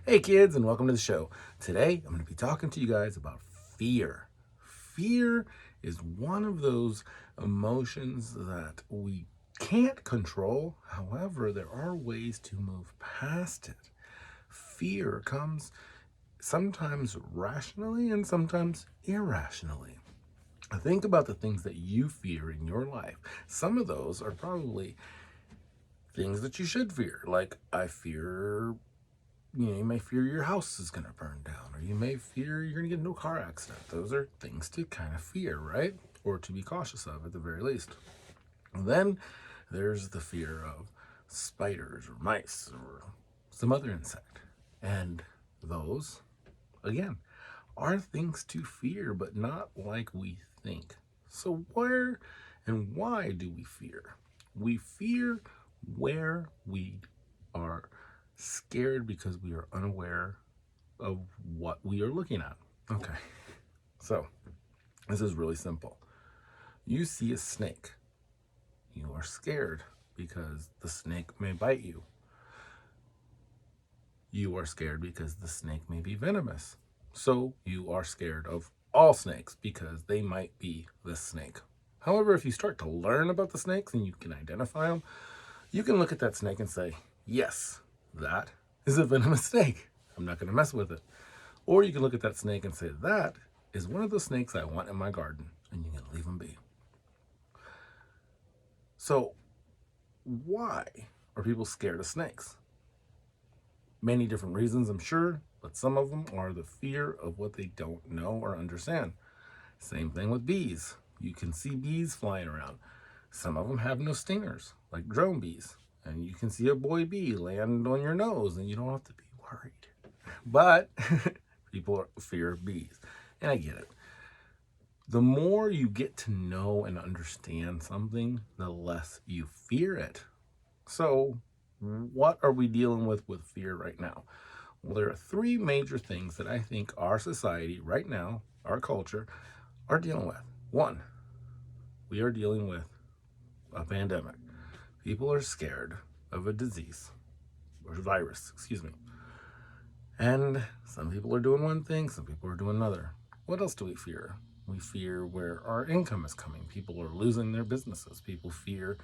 Hey kids, and welcome to the show. Today, I'm going to be talking to you guys about fear. Fear is one of those emotions that we can't control. However, there are ways to move past it. Fear comes sometimes rationally and sometimes irrationally. Think about the things that you fear in your life. Some of those are probably things that you should fear. Like, I fear, you may fear your house is going to burn down, or you may fear you're going to get into a car accident. Those are things to kind of fear, right? Or to be cautious of at the very least. And then there's the fear of spiders or mice or some other insect. And those, again, are things to fear, but not like we think. So where and why do we fear? We fear where we are scared because we are unaware of what we are looking at. Okay, so this is really simple. You see a snake. You are scared because the snake may bite you. You are scared because the snake may be venomous. So you are scared of all snakes because they might be the snake. However, if you start to learn about the snakes and you can identify them, you can look at that snake and say, yes, that is a venomous snake. I'm not going to mess with it. Or you can look at that snake and say, that is one of the snakes I want in my garden, and you can leave them be. So why are people scared of snakes? Many different reasons, I'm sure, but some of them are the fear of what they don't know or understand. Same thing with bees. You can see bees flying around. Some of them have no stingers, like drone bees. And you can see a boy bee land on your nose and you don't have to be worried. But people fear bees. And I get it. The more you get to know and understand something, the less you fear it. So what are we dealing with fear right now? Well, there are three major things that I think our society right now, our culture, are dealing with. One, we are dealing with a pandemic. People are scared of a disease, or virus, excuse me. And some people are doing one thing, some people are doing another. What else do we fear? We fear where our income is coming. People are losing their businesses. People fear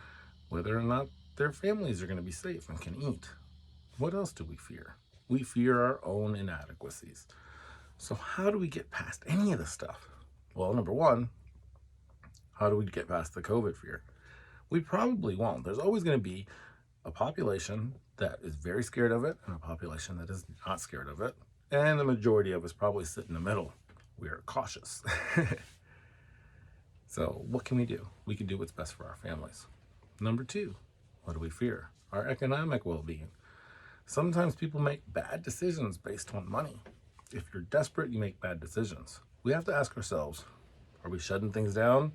whether or not their families are going to be safe and can eat. What else do we fear? We fear our own inadequacies. So how do we get past any of this stuff? Well, number one, how do we get past the COVID fear? We probably won't. There's always going to be a population that is very scared of it and a population that is not scared of it. And the majority of us probably sit in the middle. We are cautious. So what can we do? We can do what's best for our families. Number two, what do we fear? Our economic well-being. Sometimes people make bad decisions based on money. If you're desperate, you make bad decisions. We have to ask ourselves, are we shutting things down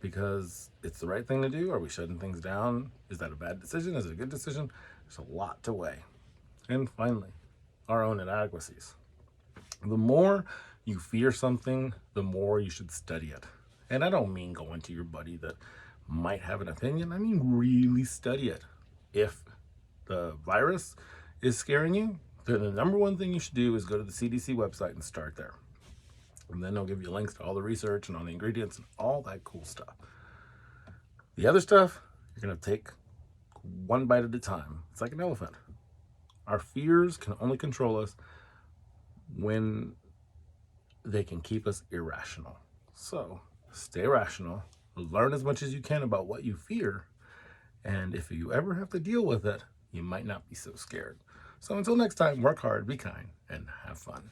because it's the right thing to do? Are we shutting things down? Is that a bad decision? Is it a good decision? There's a lot to weigh. And finally, our own inadequacies. The more you fear something, the more you should study it. And I don't mean going to your buddy that might have an opinion. I mean really study it. If the virus is scaring you, then the number one thing you should do is go to the CDC website and start there. And then they'll give you links to all the research and all the ingredients and all that cool stuff. The other stuff, you're going to take one bite at a time. It's like an elephant. Our fears can only control us when they can keep us irrational. So stay rational, learn as much as you can about what you fear, and if you ever have to deal with it, you might not be so scared. So until next time, work hard, be kind, and have fun.